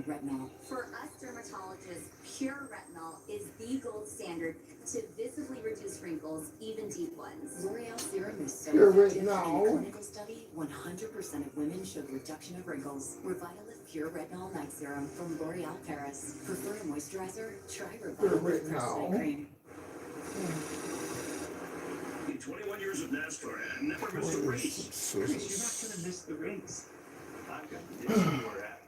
and retinol. For us dermatologists, pure retinol is the gold standard to visibly reduce wrinkles, even deep ones. L'Oreal serum is so Pure effective. retinol. In a clinical study, 100% of women showed reduction of wrinkles. Revitalift Pure Retinol Night Serum from L'Oreal Paris. Prefer a moisturizer? Try Revitalift Fresh Night Cream. In 21 years of NASCAR, I never missed a race. Chris, you're not going to miss the race. I've got the dish in your app.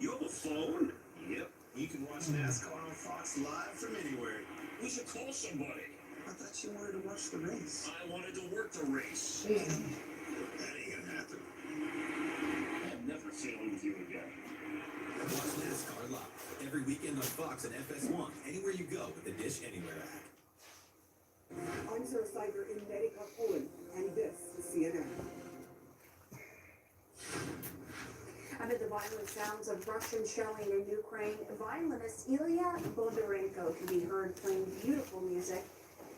You have a phone? Yep. You can watch NASCAR on Fox Live from anywhere. We should call somebody. I thought you wanted to watch the race. I wanted to work the race. That ain't gonna happen. I'm never sailing with you again. Watch NASCAR live every weekend on Fox and FS1, anywhere you go with the Dish Anywhere app. I'm Sarah Cyber in Medica, Poland, and this is CNN. Amid the violent sounds of Russian shelling in Ukraine, violinist Ilya Bondarenko can be heard playing beautiful music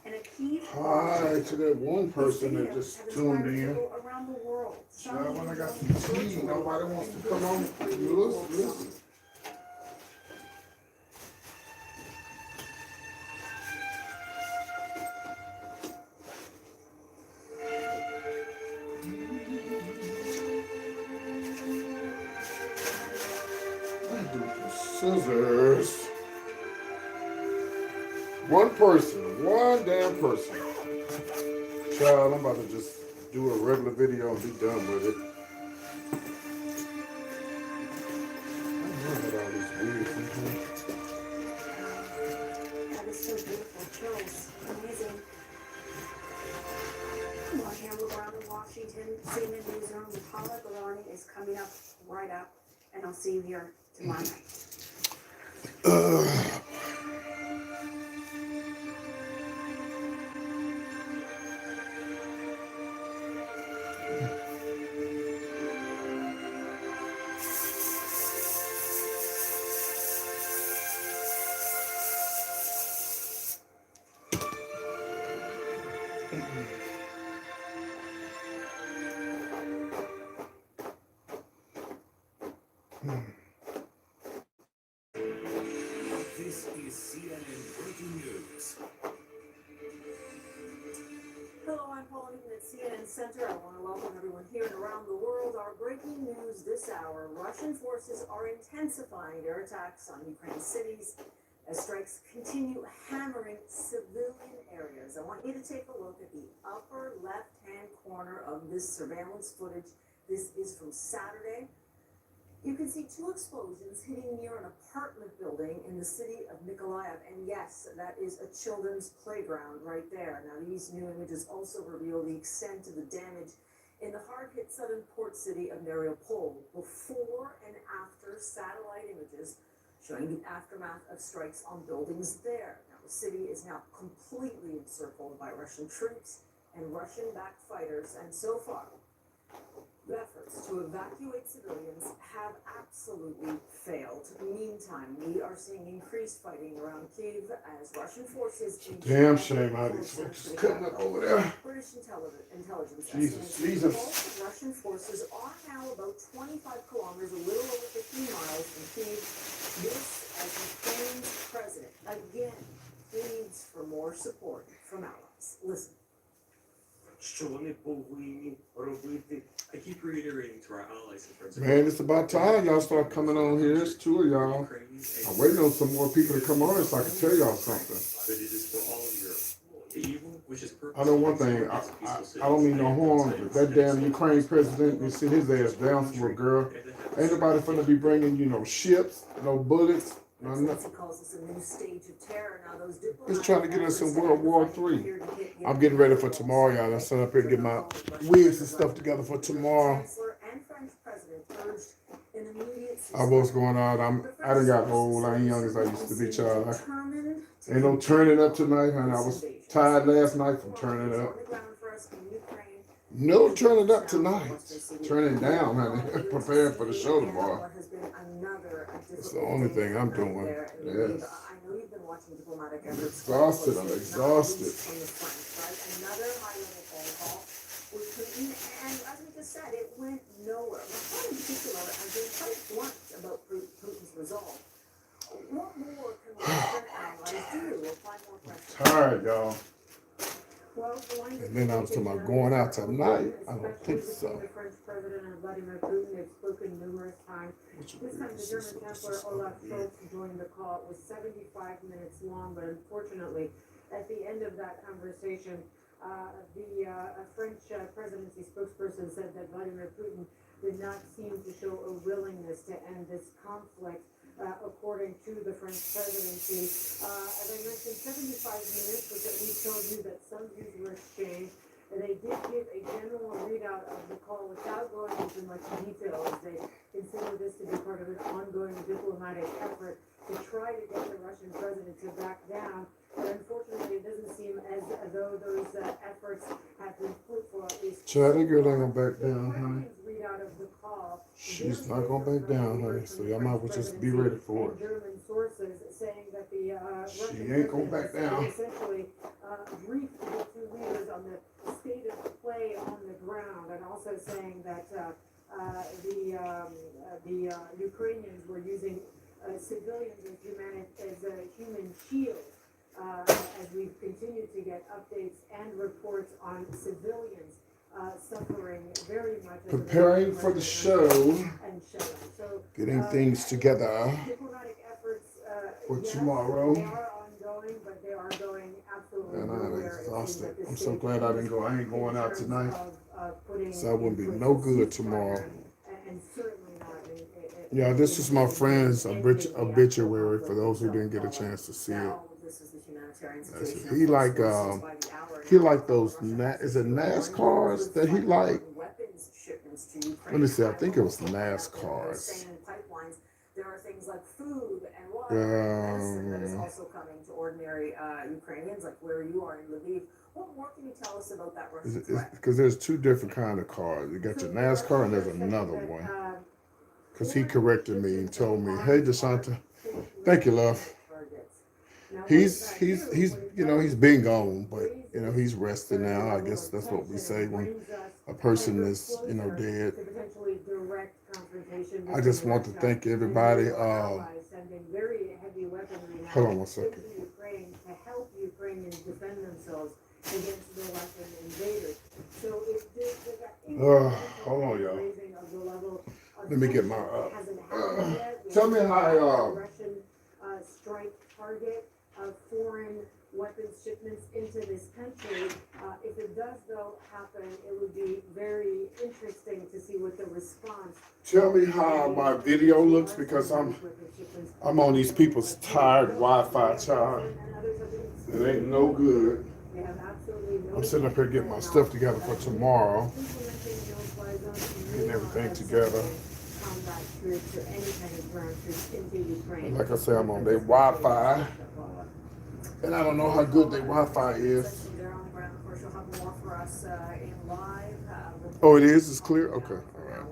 in a Kyiv. Hi to that one person that just tuned in. Around the world. Now when I got some tea, nobody wants to come on. Listen. Scissors. One person, one damn person. Child, I'm about to just do a regular video and be done with it. I don't know what all these weird things. That is so beautiful. Chills. Amazing. Well, Campbell Brown in Washington, CNN Newsroom with Paula Gallarni is coming up right up, and I'll see you here tomorrow night. This is CNN Breaking News. Hello, I'm Paula Newton at CNN Center. I want to welcome everyone here and around the world. Our breaking news this hour: Russian forces are intensifying their attacks on Ukraine's cities as strikes continue hammering civilian areas. I want you to take a look at the upper left-hand corner of this surveillance footage. This is from Saturday. You can see two explosions hitting near an apartment building in the city of Mykolaiv. And yes, that is a children's playground right there. Now, these new images also reveal the extent of the damage in the hard-hit southern port city of Mariupol before and after satellite images showing the aftermath of strikes on buildings there. Now, the city is now completely encircled by Russian troops and Russian-backed fighters, and so far, the efforts to evacuate civilians have absolutely failed. Meantime, we are seeing increased fighting around Kyiv as Russian forces... Damn shame how these folks is cutting it over there. British intelligence Jesus. Both Russian forces are now about 25 kilometers, a little over 15 miles from Kyiv. This as Ukraine's president again pleads for more support from allies. Listen. Що вони повинні робити? I keep reiterating to our allies and friends. Man, it's about time y'all start coming on here. It's two of y'all. I'm waiting on some more people to come on so I can tell y'all something. But it is for all of Europe. The evil, which is I know one thing. I don't mean no harm, but that damn Ukraine president, you sit his ass down for a girl. Ain't nobody finna be bringing you no ships, no bullets, no nothing. It's trying to get us in World War III. I'm getting ready for tomorrow, y'all. I'm sitting up here to get my wigs and stuff together for tomorrow. I was going out. I done got old. I ain't young as I used to be, child. Ain't no turning up tonight, honey. I was tired last night from turning up. No turning up tonight. Turning down, honey. Preparing for the show tomorrow. That's the only thing I'm doing. Yes. Exhausted. I'm exhausted. Another high-level phone call with Putin, and as we just said, it went nowhere. McCall in particular has been quite blunt about Putin's resolved. What more can Western allies do? We'll find more questions. Tired, y'all. Well, the lines And then I was talking about going out tonight. I don't think especially so. between the French president and Vladimir Putin, they've spoken numerous times. This time, the German Chancellor Olaf Scholz joined the call. It was 75 minutes long, but unfortunately, at the end of that conversation, the French presidency spokesperson said that Vladimir Putin did not seem to show a willingness to end this conflict, according to the French presidency. As I mentioned, 75 minutes, which at least tells you that some views were exchanged. And they did give a general readout of the call without going into much detail, as they consider this to be part of an ongoing diplomatic effort to try to get the Russian president to back down. But unfortunately, it doesn't seem as though those efforts have been fruitful, at least. Child, that girl ain't gonna back down, honey. Readout of the call. She's not gonna back down, honey. So y'all might well just be ready for it. German sources saying that the She ain't gonna back down. essentially briefed the two leaders on the state of play on the ground, and also saying that the Ukrainians were using civilians as human shields. As we've continued to get updates and reports on civilians suffering very much. Preparing for the show, And shelling. So, getting things together diplomatic efforts for yes, tomorrow. They are ongoing, but they are going absolutely And I'm nowhere. It seems exhausted. at this I'm so stage, glad I didn't go. I ain't going out in terms tonight. of putting So I wouldn't be in place no a good ceasefire, tomorrow. and certainly not Yeah, this is my friend's obituary for those who didn't get a chance to see it. Now, this is the humanitarian situation. He like he like those is it NASCARs that he like? Let me see, I think it was NASCARs. There are things like food and water and medicine that is Um, also coming to ordinary Ukrainians, like where you are in Lviv. What more can you tell us about that Russian threat? Because there's two different kind of cars. You got your NASCAR and there's another one. Because he corrected me and told me, "Hey, DeShanta, thank you, love." He's you know, he's been gone, but you know, he's rested now. I guess that's what we say when a person is, you know, dead. I just want to thank everybody. Hold on one second. To help Ukrainians defend themselves against the Russian invaders. So Hold on, y'all. Let me get my tell me how Russian strike target of foreign weapons shipments into this country. If it does though happen, it would be very interesting to see what the response. tell me how my video looks, because I'm on these people's tired Wi-Fi, child. It ain't no good. I'm sitting up here getting my stuff together for tomorrow. Getting everything together. And like I say, I'm on their Wi-Fi. And I don't know how good their Wi-Fi is. Oh, it is? It's clear? Okay, all right.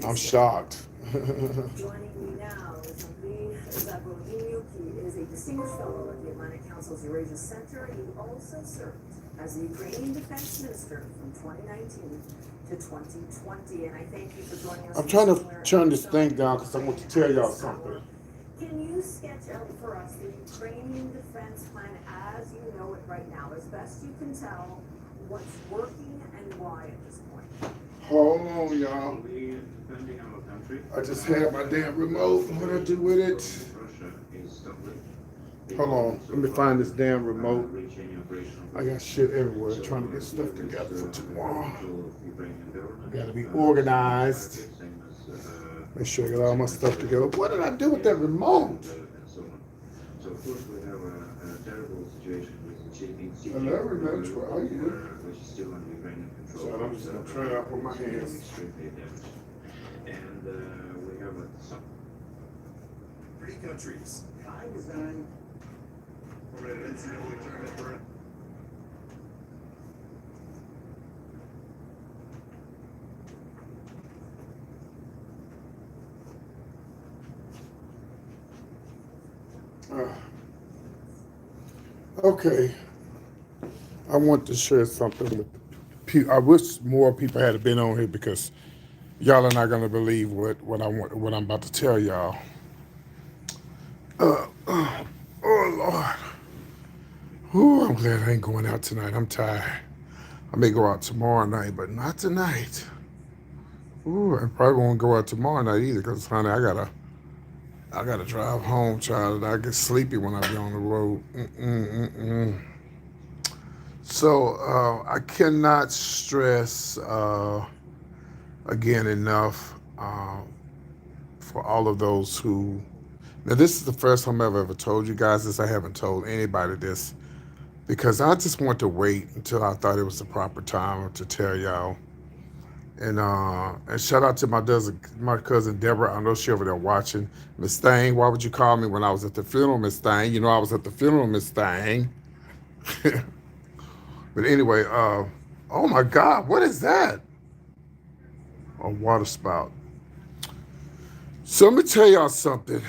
I'm shocked. Joining me now is Andriy Zagorodny. He is a distinguished fellow at the Atlantic Council's Eurasia Center. He also served as the Ukrainian defense minister from 2019 to 2020. And I thank you for joining us. I'm trying to turn this thing down because I want to tell y'all something. Can you sketch out for us the Ukrainian defense plan as you know it right now, as best you can tell, what's working and why at this point? Hold on, y'all. I just had my damn remote. What do I do with it? Hold on. Let me find this damn remote. I got shit everywhere trying to get stuff together for tomorrow. Gotta be organized. Make sure I got all my stuff together. What did I do with that remote? So of course we have a terrible situation with the cheating Hello, remote. How are you? which is still under Ukrainian control. So I'm just gonna try it out with my hands. Extremely damaged. And we have some 3 countries. high design from an NCAA tournament for Okay. I want to share something with people. I wish more people had been on here because y'all are not gonna believe what I'm about to tell y'all. Oh Lord. Ooh, I'm glad I ain't going out tonight. I'm tired. I may go out tomorrow night, but not tonight. Ooh, I probably won't go out tomorrow night either, cause honey, I gotta drive home, child. I get sleepy when I be on the road. So I cannot stress again enough for all of those who. Now, this is the first time I've ever told you guys this. I haven't told anybody this because I just want to wait until I thought it was the proper time to tell y'all. And shout out to my cousin Deborah. I know she over there watching. Miss Thang, why would you call me when I was at the funeral, Miss Thang? You know I was at the funeral, Miss Thang. But anyway, oh my God, what is that? A water spout. So let me tell y'all something.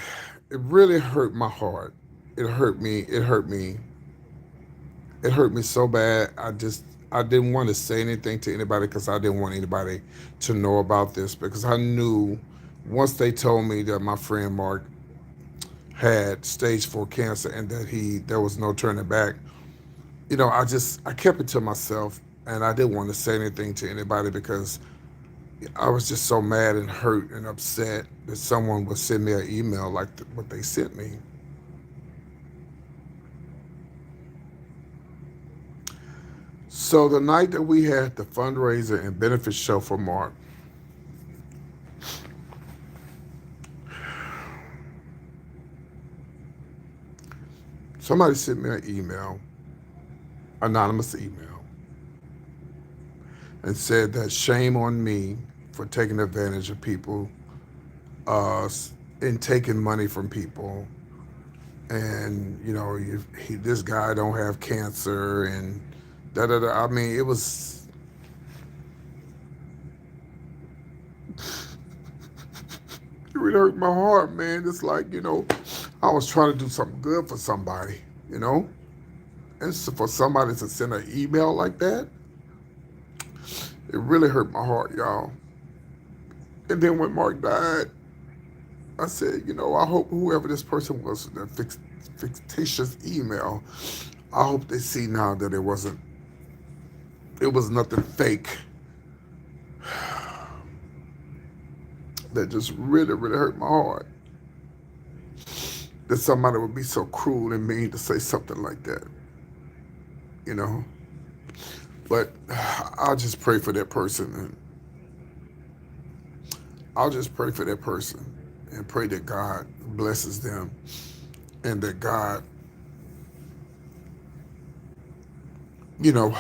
It really hurt my heart. It hurt me. It hurt me. It hurt me so bad. I didn't want to say anything to anybody because I didn't want anybody to know about this because I knew once they told me that my friend Mark had stage 4 cancer and that there was no turning back. You know, I kept it to myself and I didn't want to say anything to anybody because I was just so mad and hurt and upset that someone would send me an email like what they sent me. So the night that we had the fundraiser and benefit show for Mark, somebody sent me an email, anonymous email, and said that shame on me for taking advantage of people and taking money from people. And, you know, this guy don't have cancer and da-da-da. I mean, it was... It really hurt my heart, man. It's like, you know, I was trying to do something good for somebody, you know? And so for somebody to send an email like that, it really hurt my heart, y'all. And then when Mark died, I said, you know, I hope whoever this person was, that fictitious email, I hope they see now that it was nothing fake. That just really, really hurt my heart. That somebody would be so cruel and mean to say something like that, you know? But I'll just pray for that person. And I'll just pray for that person and pray that God blesses them and that God, you know,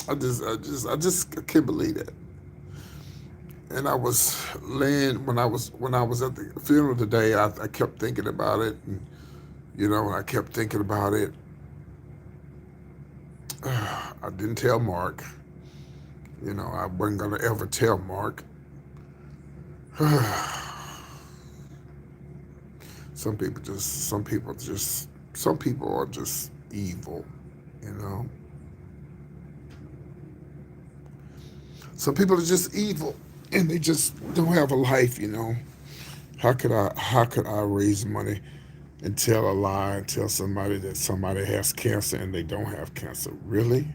I can't believe that. And I was laying when I was at the funeral today. I kept thinking about it, and you know, I kept thinking about it. I didn't tell Mark. You know, I wasn't gonna ever tell Mark. Some people are just evil, you know. Some people are just evil and they just don't have a life, you know. How could I raise money and tell a lie and tell somebody that somebody has cancer and they don't have cancer? Really?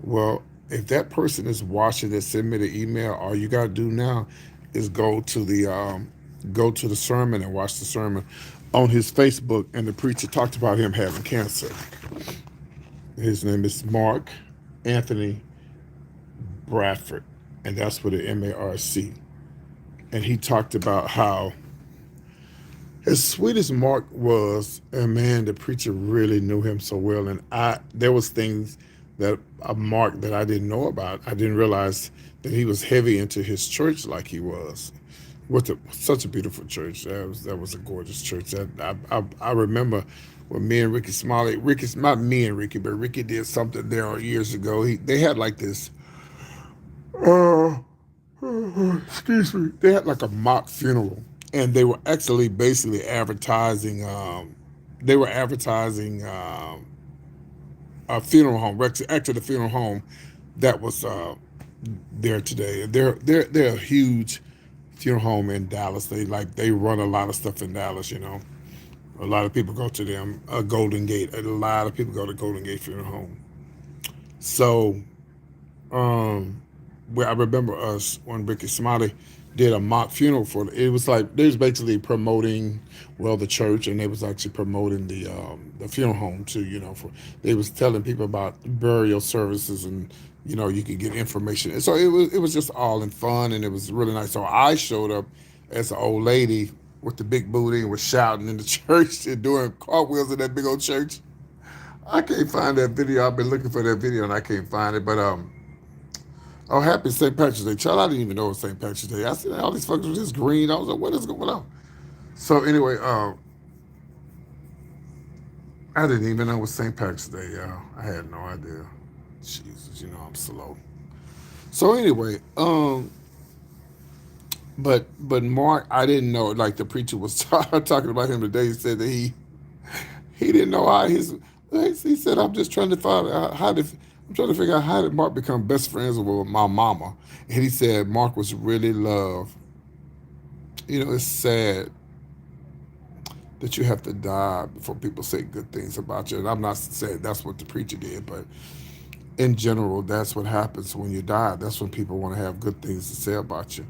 Well, if that person is watching that, send me the email. All you gotta do now is go to the sermon and watch the sermon on his Facebook, and the preacher talked about him having cancer. His name is Mark Anthony Bradford, and that's with an MARC. And he talked about how, as sweet as Mark was, and man, the preacher really knew him so well. And there was things that Mark that I didn't know about. I didn't realize that he was heavy into his church like he was. Such a beautiful church. That was a gorgeous church. I remember when me and Ricky Smiley, not me and Ricky, but Ricky did something there years ago. They had like this. Excuse me. They had like a mock funeral, and they were actually basically advertising. They were advertising a funeral home. Actually, the funeral home that was there today. They're a huge funeral home in Dallas. They run a lot of stuff in Dallas. A lot of people go to them. Golden Gate. A lot of people go to Golden Gate Funeral Home. So, um, where I remember us when Ricky Smiley did a mock funeral for it. Was like they was basically promoting the church, and they was actually promoting the funeral home too. For they was telling people about burial services, and you could get information. And so it was just all in fun, and it was really nice. So I showed up as an old lady with the big booty and was shouting in the church and doing cartwheels in that big old church. I can't find that video. I've been looking for that video and I can't find it. But oh, happy St. Patrick's Day, child! I didn't even know it was St. Patrick's Day. I seen all these fuckers with this green. I was like, what is going on? So anyway, I didn't even know it was St. Patrick's Day, y'all. I had no idea. Jesus, I'm slow. So anyway, but Mark, I didn't know. Like the preacher was talking about him today. He said that he didn't know how he said, I'm just trying to find out I'm trying to figure out how did Mark become best friends with my mama. And he said Mark was really loved. It's sad that you have to die before people say good things about you. And I'm not saying that's what the preacher did, but in general, that's what happens when you die. That's when people want to have good things to say about you,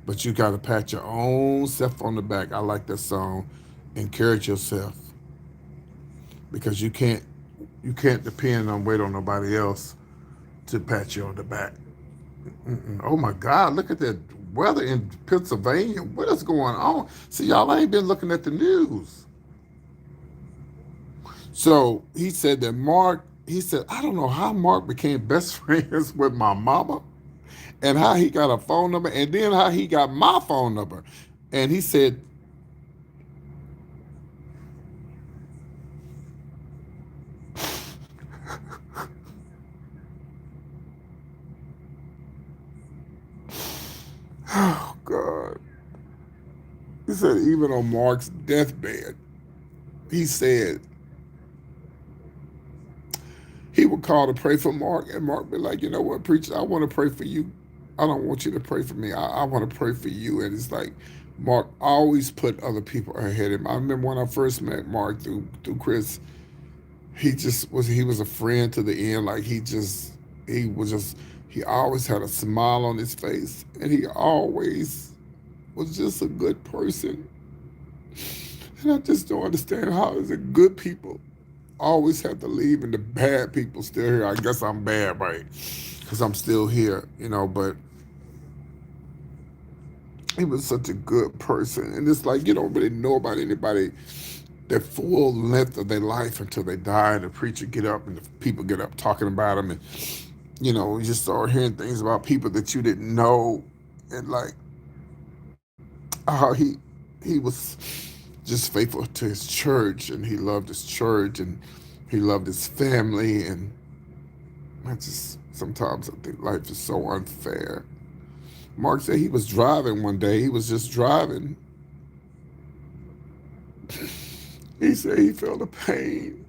But you got to pat your own self on the back. I like that song. Encourage yourself. Because you can't depend on wait on nobody else to pat you on the back. Oh my God, look at that weather in Pennsylvania. What is going on? See, y'all, I ain't been looking at the news. So he said that I don't know how Mark became best friends with my mama and how he got a phone number and then how he got my phone number. And he said, oh God. He said even on Mark's deathbed, he said he would call to pray for Mark, and Mark be like, you know what, preacher, I want to pray for you. I don't want you to pray for me. I want to pray for you. And it's like Mark always put other people ahead of him. I remember when I first met Mark through Chris, he was a friend to the end. Like he always had a smile on his face, and he always was just a good person. And I just don't understand how is it good people always have to leave and the bad people still here. I guess I'm bad, right? Because I'm still here, but he was such a good person. And it's like you don't really know about anybody their full length of their life until they die, and the preacher get up and the people get up talking about them, and you just start hearing things about people that you didn't know, and like how he was just faithful to his church, and he loved his church, and he loved his family. And sometimes I think life is so unfair. Mark said he was driving one day. He was just driving. He said he felt a pain.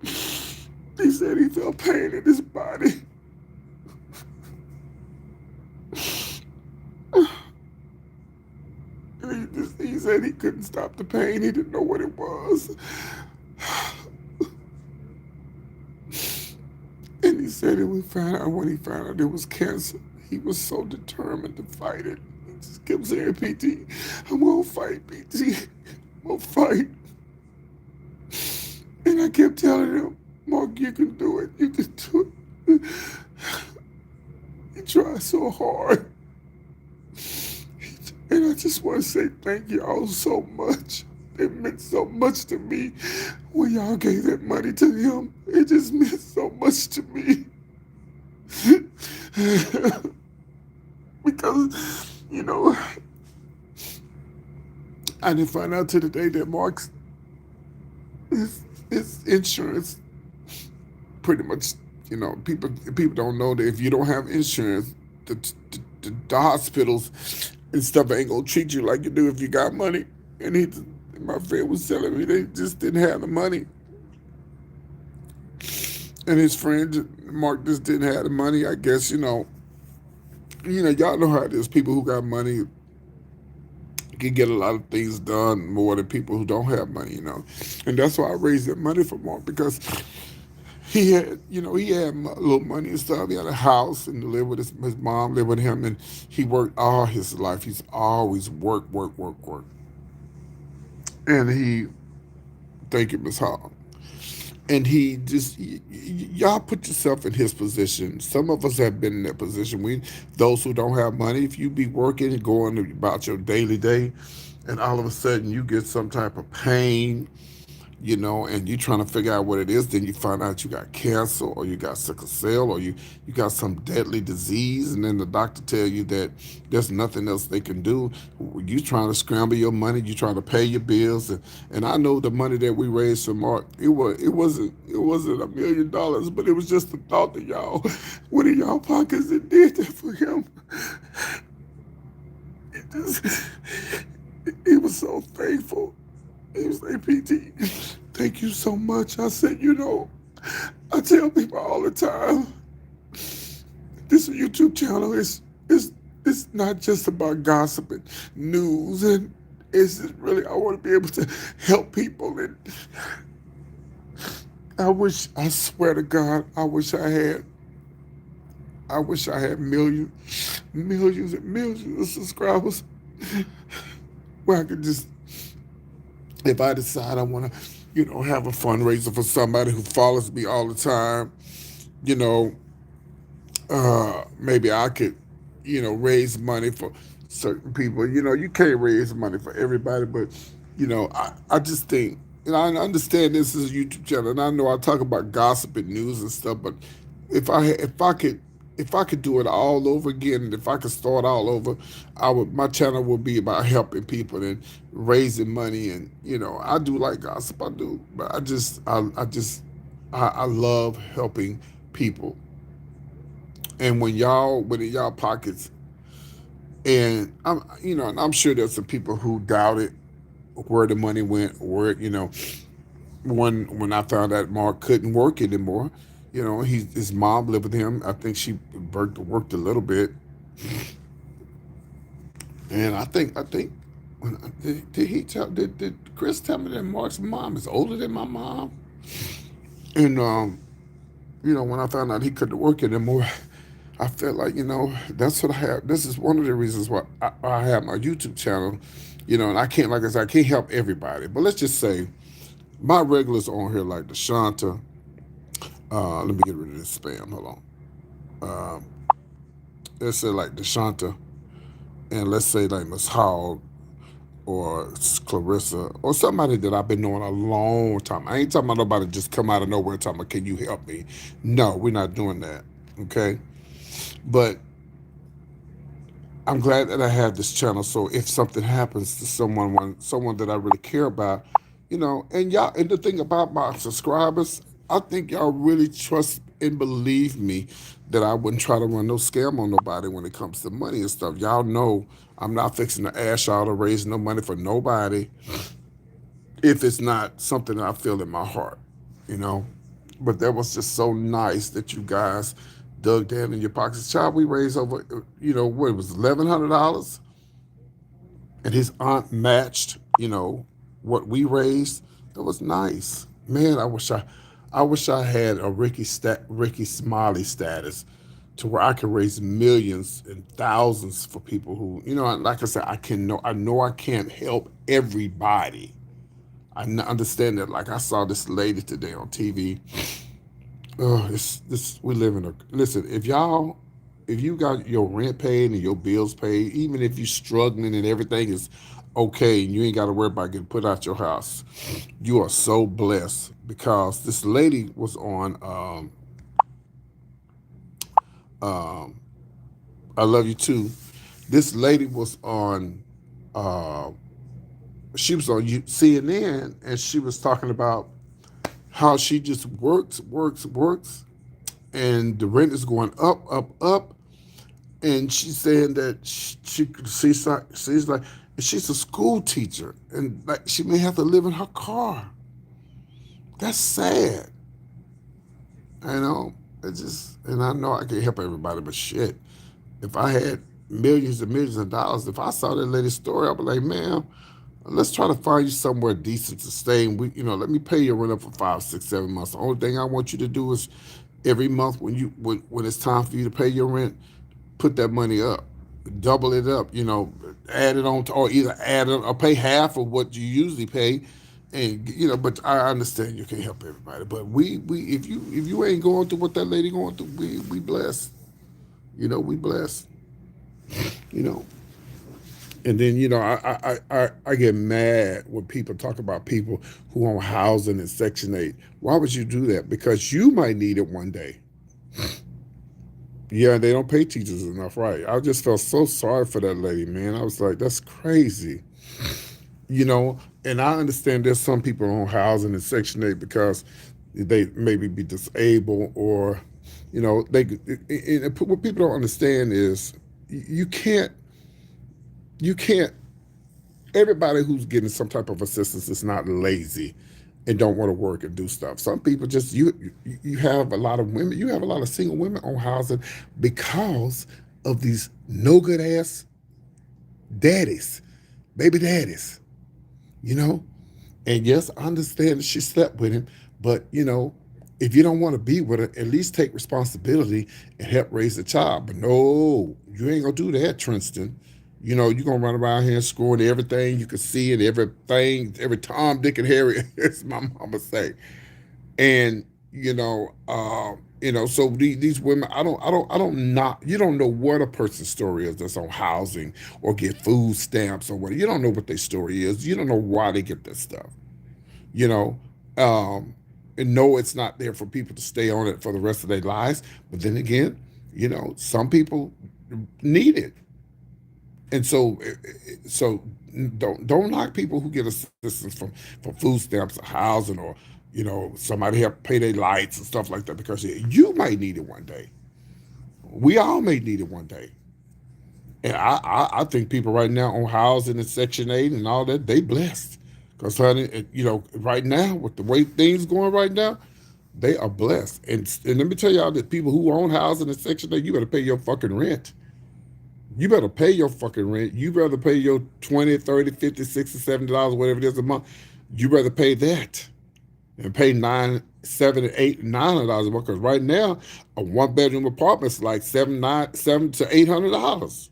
He said he felt pain in his body. He said he couldn't stop the pain. He didn't know what it was. And he said when he found out it was cancer, he was so determined to fight it. He just kept saying, PT, I'm going to fight, PT. I'm going to fight. And I kept telling him, Mark, you can do it. You can do it. He tried so hard. And I just want to say thank you all so much. It meant so much to me when y'all gave that money to him. It just meant so much to me. Because, I didn't find out till the day that Mark's his insurance pretty much, people don't know that if you don't have insurance, the hospitals and stuff ain't gonna treat you like you do if you got money. And my friend was telling me they just didn't have the money. And his friend, Mark, just didn't have the money. I guess, y'all know how it is. People who got money can get a lot of things done more than people who don't have money. And that's why I raised that money for Mark, because he had a little money and stuff. He had a house and lived with his mom, lived with him, and he worked all his life. He's always work, work, work, work. And thank you, Miss Hall. And he just, y'all put yourself in his position. Some of us have been in that position. Those who don't have money, if you be working and going about your daily day, and all of a sudden you get some type of pain, and you're trying to figure out what it is, then you find out you got cancer or you got sickle cell or you got some deadly disease, and then the doctor tell you that there's nothing else they can do. You trying to scramble your money, you trying to pay your bills, and I know the money that we raised for Mark, it wasn't $1 million, but it was just the thought that y'all went in y'all pockets and did that for him. He was so thankful. He was like, PT, thank you so much. I said, I tell people all the time, this YouTube channel is it's not just about gossip and news, and it's just really, I want to be able to help people. And I swear to God, I wish I had millions and millions of subscribers where I could just, if I decide I want to, have a fundraiser for somebody who follows me all the time, you know, maybe I could, raise money for certain people. You can't raise money for everybody, but, I just think, and I understand this is a YouTube channel, and I know I talk about gossip and news and stuff, but if I could do it all over again, and if I could start all over, my channel would be about helping people and raising money. And I do like gossip, I do, but I love helping people. And when in y'all pockets, and I'm sure there's some people who doubted where the money went, when I found out Mark couldn't work anymore. His mom lived with him. I think she worked a little bit, and I think did Chris tell me that Mark's mom is older than my mom? And when I found out he couldn't work anymore, I felt like that's what I have. This is one of the reasons why I have my YouTube channel. And I can't, like I said, I can't help everybody, but let's just say my regulars on here, like Deshanta. Let me get rid of this spam. Hold on. Let's say like Deshanta, and let's say like Miss Hall or Clarissa or somebody that I've been knowing a long time. I ain't talking about nobody just come out of nowhere and talking about, can you help me? No, we're not doing that. Okay? But I'm glad that I have this channel, so if something happens to someone that I really care about, and y'all, and the thing about my subscribers, I think y'all really trust and believe me that I wouldn't try to run no scam on nobody when it comes to money and stuff. Y'all know I'm not fixing to ask y'all to raise no money for nobody if it's not something that I feel in my heart. But that was just so nice that you guys dug down in your pockets. Child, we raised over, what it was, $1,100, and his aunt matched, what we raised. That was nice, man. I wish I had a Ricky Smiley status to where I could raise millions and thousands for people who, like I said, I know I can't help everybody. I understand that. Like I saw this lady today on TV. Oh, we live in listen, if you got your rent paid and your bills paid, even if you're struggling and everything is okay and you ain't got to worry about getting put out your house, you are so blessed, because this lady was on I Love You Too. This lady was on she was on CNN, and she was talking about how she just works, and the rent is going up, up, up. And she's saying that she's like, she's a school teacher, and like she may have to live in her car. That's sad. It's just, and I know I can't help everybody, but shit, if I had millions and millions of dollars, if I saw that lady's story, I'd be like, man, let's try to find you somewhere decent to stay. And let me pay your rent up for 5, 6, 7 months. The only thing I want you to do is every month when it's time for you to pay your rent, put that money up, double it up. Add it on to, or either add it or pay half of what you usually pay. And but I understand you can't help everybody. But we if you ain't going through what that lady going through, we blessed. We blessed. You know. And then I get mad when people talk about people who own housing in Section 8. Why would you do that? Because you might need it one day. Yeah, they don't pay teachers enough, right? I just felt so sorry for that lady, man. I was like, that's crazy. And I understand there's some people on housing in Section 8 because they maybe be disabled or, what people don't understand is you can't, everybody who's getting some type of assistance is not lazy and don't want to work and do stuff. Some people just, you have a lot of women, you have a lot of single women on housing because of these no good ass daddies, baby daddies, you know? And yes, I understand that she slept with him, but if you don't want to be with her, at least take responsibility and help raise the child. But no, you ain't gonna do that, Trinston. You're gonna run around here scoring everything you can see and every Tom, Dick, and Harry, as my mama say. And so these women, I don't not. You don't know what a person's story is that's on housing or get food stamps or what. You don't know what their story is. You don't know why they get that stuff. You know, and no, it's not there for people to stay on it for the rest of their lives. But then again, some people need it. And so don't knock people who get assistance from food stamps or housing or somebody help pay their lights and stuff like that because you might need it one day. We all may need it one day. And I think people right now on housing and Section 8 and all that, they blessed. Because honey, right now with the way things going right now, they are blessed. And let me tell y'all that people who own housing and Section 8, you better pay your fucking rent. You better pay your fucking rent. You better pay your $20, $30, $50, $60, $70, whatever it is a month. You better pay that and pay $9, $7, $8, $900 a month. Because right now, a one-bedroom apartment's like $700 to $800.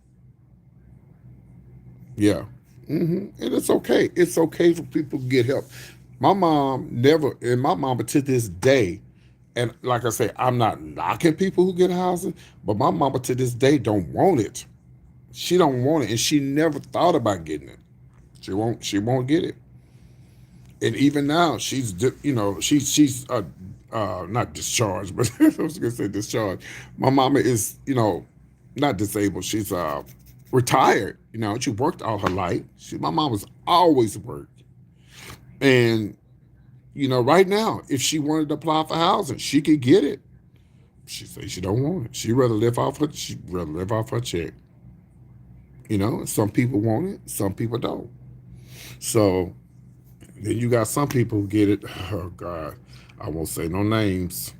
Yeah, and it's okay. It's okay for people to get help. My mom never, and my mama to this day, and like I say, I'm not knocking people who get housing, but my mama to this day don't want it. She don't want it, and she never thought about getting it. She won't get it. And even now, she's not discharged, but I was gonna say discharged. My mama is not disabled. She's retired. She worked all her life. My mom was always worked, and right now, if she wanted to apply for housing, she could get it. She say she don't want it. She'd rather live off her check. Some people want it, some people don't. So then you got some people who get it. Oh God, I won't say no names.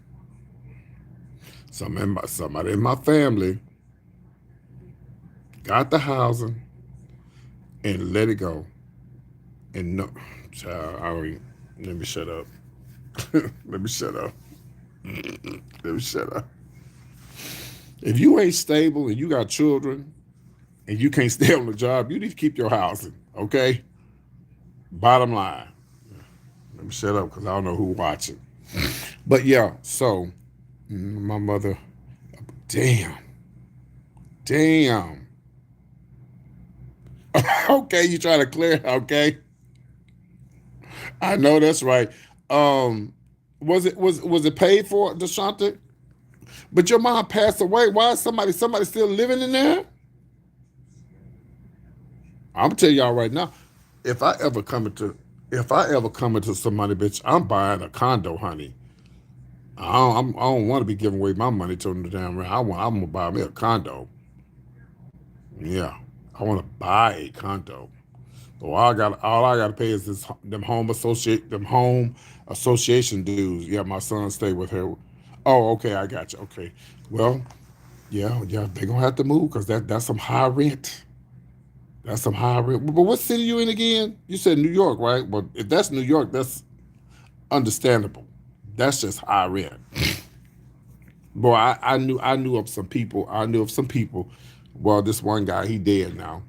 Somebody in my family got the housing and let it go. And no, child, I don't. Let me shut up. Let me shut up. Let me shut up. If you ain't stable and you got children and you can't stay on the job, you need to keep your housing, okay? Bottom line. Let me shut up because I don't know who's watching. But yeah, so my mother, damn. Okay, you trying to clear, okay? I know that's right. Was it paid for, DeShanta? But your mom passed away. Why is somebody still living in there? I'm gonna tell y'all right now, if I ever come into somebody, bitch, I'm buying a condo, honey. I don't want to be giving away my money to the damn rent. I'm gonna buy me a condo. Yeah, I want to buy a condo. So all I got to pay is them home association dues. Yeah, my son stayed with her. Oh, okay, I got you. Okay, well, Yeah, they're gonna have to move because that's some high rent. That's some high rent. But what city you in again? You said New York, right? Well, if that's New York, that's understandable. That's just high rent. Boy, I knew of some people. I knew of some people. Well, this one guy, he dead now,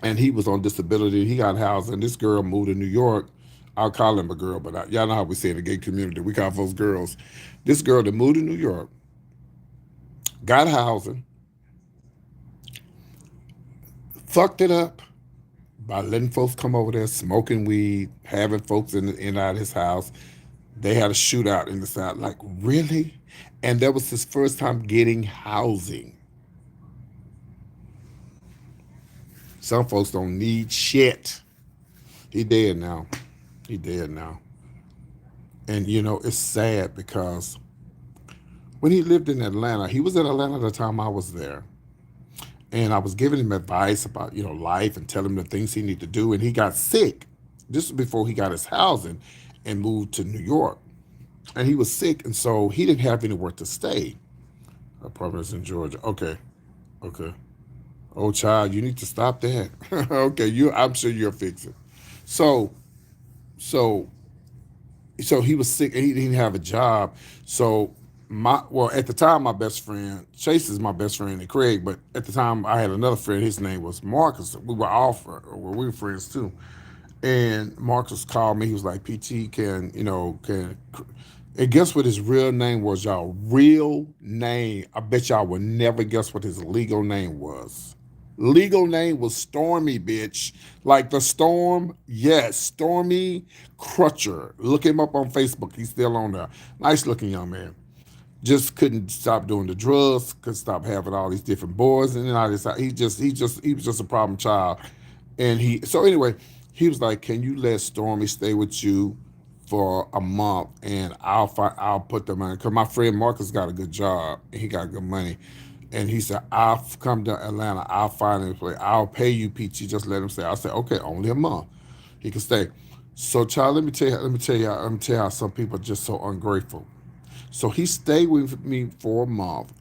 and he was on disability. He got housing. This girl moved to New York. I'll call him a girl, but y'all know how we say in the gay community, we call folks girls. This girl that moved to New York got housing, fucked it up by letting folks come over there smoking weed, having folks in and out of his house. They had a shootout in the South. Like, really? And that was his first time getting housing. Some folks don't need shit. He dead now. He dead now. And it's sad because when he lived in Atlanta, he was in Atlanta the time I was there. And I was giving him advice about, life and telling him the things he needed to do. And he got sick. This was before he got his housing and moved to New York. And he was sick, and so he didn't have anywhere to stay. Providence in Georgia. Okay. Okay. Oh, child, you need to stop that. Okay, I'm sure you'll fix it. So, so, so he was sick and he didn't have a job. So at the time, my best friend Chase is my best friend and Craig, but at the time I had another friend. His name was Marcus. We were we were friends too. And Marcus called me. He was like, "PT, can." And guess what his real name was, y'all? Real name. I bet y'all would never guess what his legal name was. Legal name was Stormy, bitch. Like the storm, yes, Stormy Crutcher. Look him up on Facebook. He's still on there. Nice looking young man. Just couldn't stop doing the drugs. Couldn't stop having all these different boys. And then I decided he was just a problem child. And so anyway, he was like, "Can you let Stormy stay with you for a month, and I'll put the money." Because my friend Marcus got a good job and he got good money, and he said, "I'll come to Atlanta. I'll find him a place. I'll pay you, PT. Just let him stay." I said, "Okay, only a month. He can stay." So, child, let me tell you how some people are just so ungrateful. So he stayed with me for a month.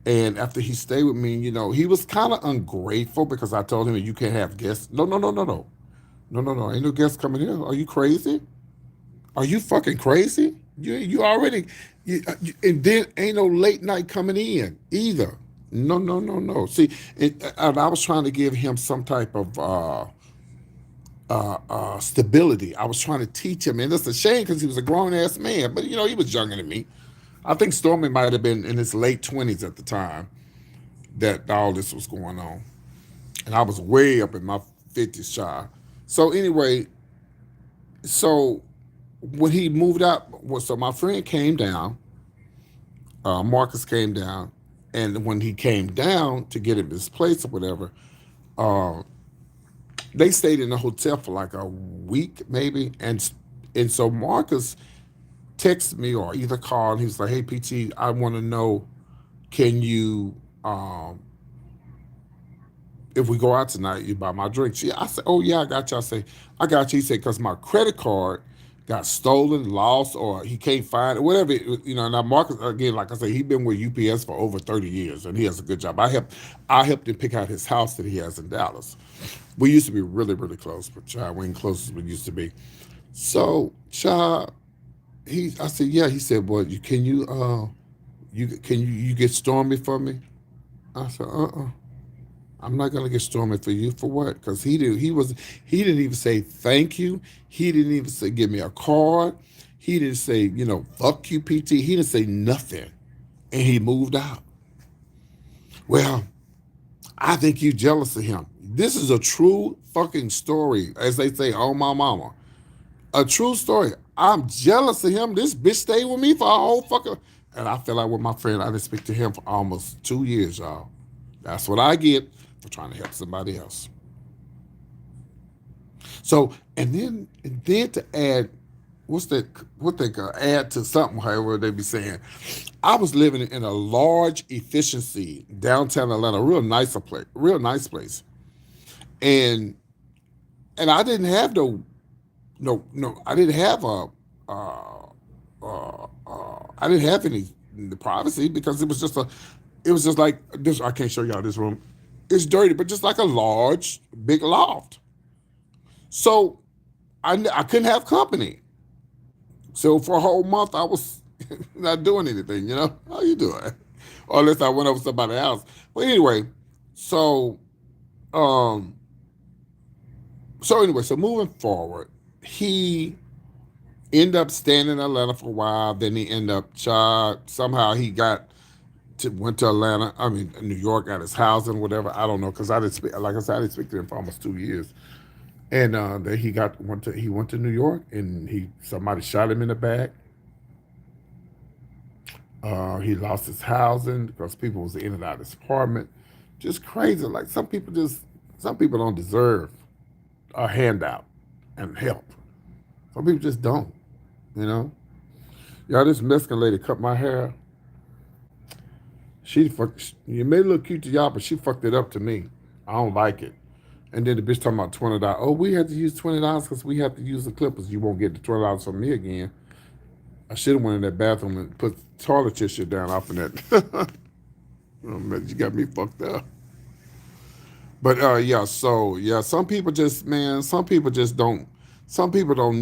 And after he stayed with me, he was kind of ungrateful because I told him you can't have guests. No, no, no, no, no. No, no, no. Ain't no guests coming here. Are you crazy? Are you fucking crazy? You already, and then ain't no late night coming in either. No, no, no, no. See, and I was trying to give him some type of stability. I was trying to teach him, and it's a shame because he was a grown ass man, but he was younger than me. I think Stormy might have been in his late 20s at the time that all this was going on, and I was way up in my 50s, child. So anyway, so when he moved out, so my friend came down, Marcus came down, and when he came down to get him his place or whatever, uh, they stayed in the hotel for like a week maybe, and so Marcus texted me or either called. And he was like, "Hey, PT, I want to know, can you, if we go out tonight, you buy my drinks?" I said, "Oh yeah, I got you." I say, "I got you." He said, "Because my credit card got stolen, lost, or he can't find it, whatever." Now Marcus, again, like I say, he's been with UPS for over 30 years, and he has a good job. I helped him pick out his house that he has in Dallas. We used to be really, really close, but child, we ain't close as we used to be. So, child, I said, "Yeah." He said, "Well, you get Stormy for me?" I said, "I'm not gonna get Stormy for you for what?" Because he didn't even say thank you. He didn't even say give me a card. He didn't say fuck you, PT. He didn't say nothing, and he moved out. Well, I think you jealous of him. This is a true fucking story, as they say on my mama. A true story. I'm jealous of him. This bitch stayed with me for a whole fucking. And I feel like with my friend, I didn't speak to him for almost 2 years, y'all. That's what I get for trying to help somebody else. So, and then to add, what they could add to something, however they be saying, I was living in a large efficiency downtown Atlanta, real nice place, and I didn't have no, I didn't have I didn't have any the privacy because it was just like this. I can't show y'all this room. It's dirty, but just like a large, big loft. So I couldn't have company. So for a whole month, I was not doing anything, How you doing? Or unless I went over to somebody's house. But anyway, so, um, so moving forward, he ended up staying in Atlanta for a while. Then he ended up, somehow he went to Atlanta, New York, got his housing, whatever. I don't know, because I didn't speak, like I said, I didn't speak to him for almost 2 years. And then he went to New York, and somebody shot him in the back. He lost his housing because people was in and out of his apartment. Just crazy. Like some people don't deserve a handout and help. Some people just don't, Y'all, this Mexican lady cut my hair. You may look cute to y'all, but she fucked it up to me. I don't like it. And then the bitch talking about $20. Oh, we had to use $20 because we have to use the clippers. You won't get the $20 from me again. I should have went in that bathroom and put toilet tissue down off of that. You got me fucked up. But some people just don't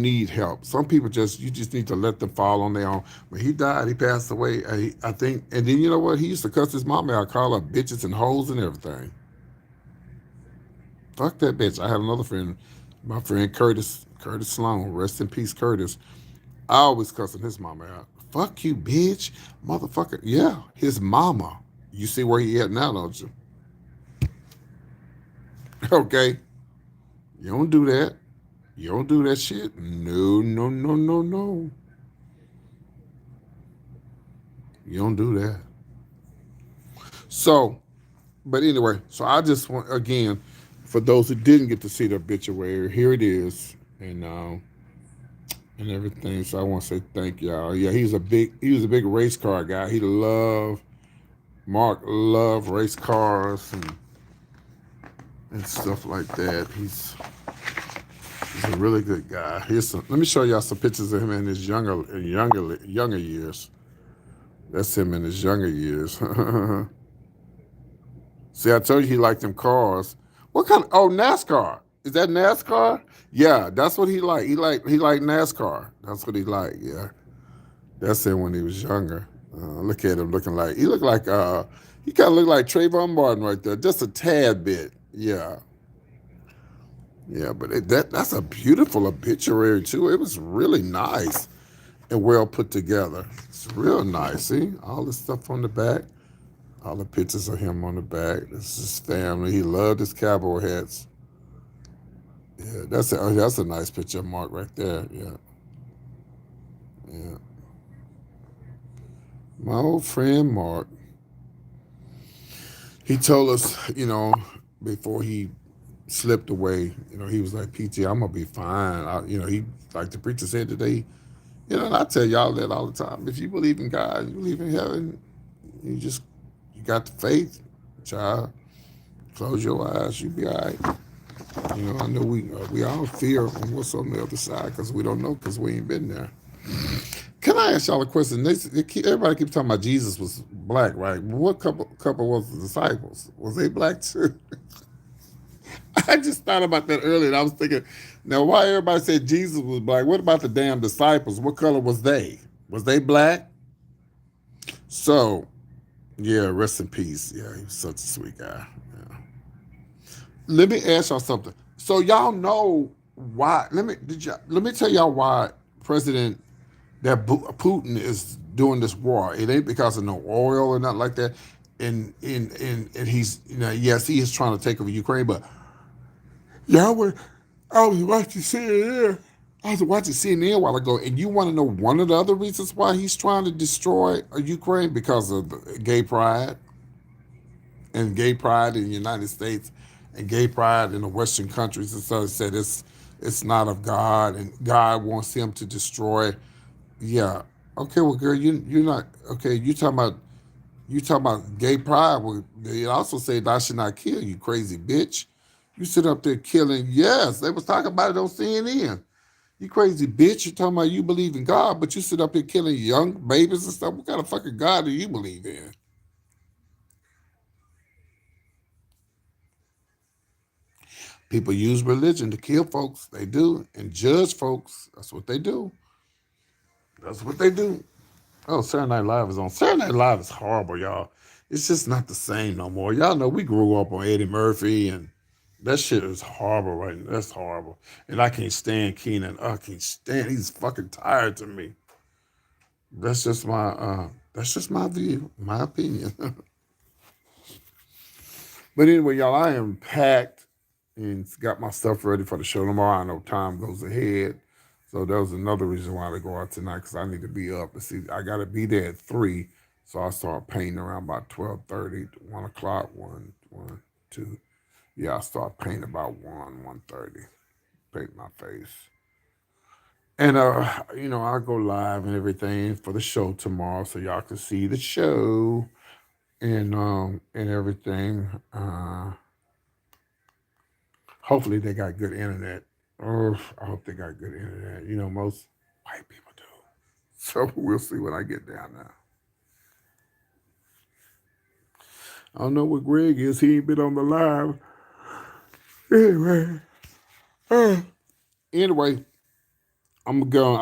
need help. Some people you just need to let them fall on their own. When he died, he passed away, I think, and then you know what? He used to cuss his mom out, call her bitches and hoes and everything. Fuck that bitch. I had another friend, my friend Curtis Sloan, rest in peace, Curtis. I always cussing his mama out. Fuck you, bitch, motherfucker. Yeah, his mama. You see where he at now, don't you? Okay. You don't do that. You don't do that shit. No. You don't do that. So, but anyway, so I just want, again, for those who didn't get to see the obituary, here it is, and everything. So I want to say thank y'all. Yeah, he was a big race car guy. Mark loved race cars and stuff like that. He's a really good guy. Let me show y'all some pictures of him in his younger years. That's him in his younger years. See, I told you he liked them cars. What kind of, NASCAR. Is that NASCAR? Yeah, that's what he liked. He liked NASCAR. That's what he liked, yeah. That's him when he was younger. Look at him looking like, he kind of looked like Trayvon Martin right there, just a tad bit, yeah. Yeah, but that's a beautiful obituary too. It was really nice and well put together. It's real nice, see? All the stuff on the back. All the pictures of him on the back. This is his family. He loved his cowboy hats. Yeah, that's a nice picture of Mark right there. Yeah. Yeah. My old friend Mark. He told us, before he slipped away, he was like, PT, I'm gonna be fine. He, like the preacher said today, and I tell y'all that all the time. If you believe in God, you believe in heaven, you got the faith, child. Close your eyes, you'll be all right. I know we all fear what's on the other side because we don't know because we ain't been there. Can I ask y'all a question? Everybody keeps talking about Jesus was black, right? What couple was the disciples? Was they black too? I just thought about that earlier. And I was thinking, now why everybody said Jesus was black? What about the damn disciples? What color was they? Was they black? So, yeah, rest in peace. Yeah, he was such a sweet guy. Yeah. Let me ask y'all something. So y'all know why? Let me tell y'all why Putin is doing this war. It ain't because of no oil or nothing like that. And he's yes, he is trying to take over Ukraine, but I was watching CNN. I was watching CNN a while ago, and you want to know one of the other reasons why he's trying to destroy Ukraine? Because of gay pride. And gay pride in the United States and gay pride in the Western countries. And so it said it's not of God, and God wants him to destroy. Yeah. Okay, well, girl, you're not, okay, you talking about gay pride. Well, they also say I should not kill you, crazy bitch. You sit up there killing. Yes, they was talking about it on CNN. You crazy bitch. You talking about you believe in God, but you sit up here killing young babies and stuff. What kind of fucking God do you believe in? People use religion to kill folks. They do. And judge folks. That's what they do. That's what they do. Oh, Saturday Night Live is on. Saturday Night Live is horrible, y'all. It's just not the same no more. Y'all know we grew up on Eddie Murphy, and that shit is horrible right now. That's horrible. And I can't stand Keenan. I can't stand. He's fucking tired to me. That's just my view, my opinion. But anyway, y'all, I am packed and got my stuff ready for the show tomorrow. I know time goes ahead. So that was another reason why I go out tonight, because I need to be up. And see, I got to be there at 3. So I start painting around about 12:30, 1 o'clock, 1, 2. Yeah, I start painting about 1:30. Paint my face. And, I'll go live and everything for the show tomorrow so y'all can see the show and everything. Hopefully they got good internet. I hope they got good internet. Most white people do. So we'll see when I get down there. I don't know what Greg is. He ain't been on the live. Anyway, I'm going.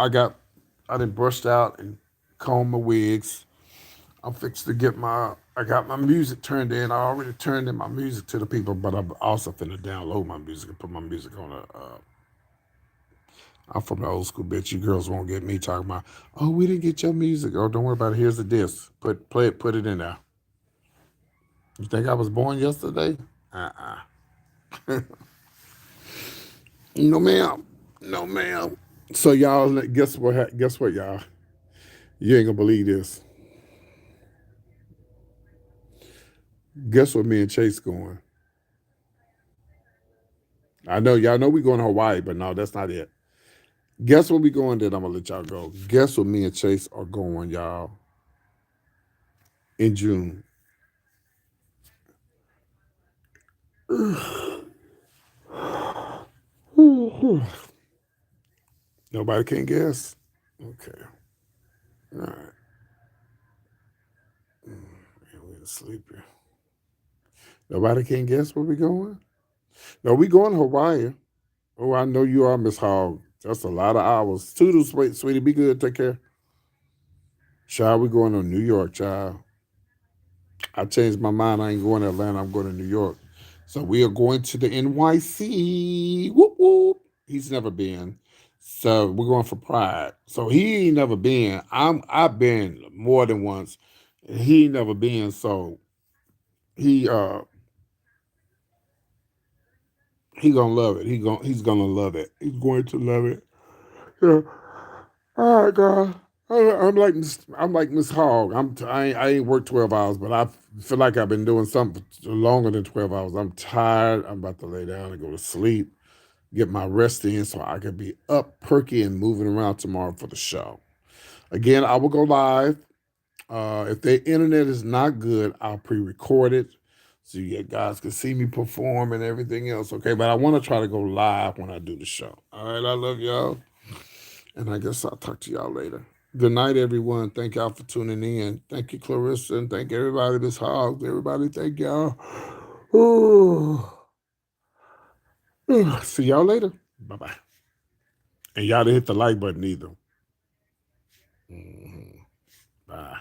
I done brushed out and combed my wigs. I'm fixed to I got my music turned in. I already turned in my music to the people, but I'm also finna download my music and put my music on I'm from the old school, bitch. You girls won't get me talking about, oh, we didn't get your music. Oh, don't worry about it. Here's the disc. Put it in there. You think I was born yesterday? No, ma'am. No, ma'am. So y'all, guess what, y'all? You ain't gonna believe this. Guess what me and Chase going? I know y'all know we going to Hawaii, but no, that's not it. Guess where we going, then I'm gonna let y'all go. Guess what me and Chase are going, y'all, in June. Nobody can guess? Okay. All right. We're sleepy. Nobody can guess where we going? No, we going to Hawaii. Oh, I know you are, Miss Hogg. That's a lot of hours. Toodles, wait, sweetie, be good. Take care. Child, we going to New York, child. I changed my mind. I ain't going to Atlanta. I'm going to New York. So we are going to the NYC. Whoop, whoop. He's never been. So we're going for Pride. So he ain't never been. I've been more than once. He ain't never been. So he gonna love it. He's gonna love it. He's going to love it. Yeah. All right, girl. I'm like Miss Hogg. I ain't worked 12 hours, but I feel like I've been doing something longer than 12 hours. I'm tired. I'm about to lay down and go to sleep, get my rest in so I can be up, perky, and moving around tomorrow for the show. Again, I will go live. If the internet is not good, I'll pre-record it so you guys can see me perform and everything else. Okay, but I want to try to go live when I do the show. All right, I love y'all. And I guess I'll talk to y'all later. Good night, everyone. Thank y'all for tuning in. Thank you, Clarissa, and thank everybody that's hogged. Everybody, thank y'all. Ooh. See y'all later. Bye-bye. And y'all didn't hit the like button either. Bye.